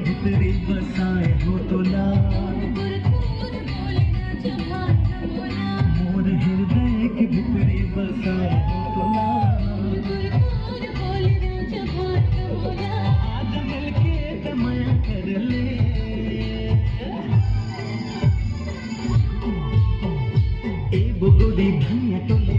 बसाए हो तो मोर हृदय के भितरे बसाए हो तो आज मिलके दमया कर ले ए बुगुड़ी भैया टोली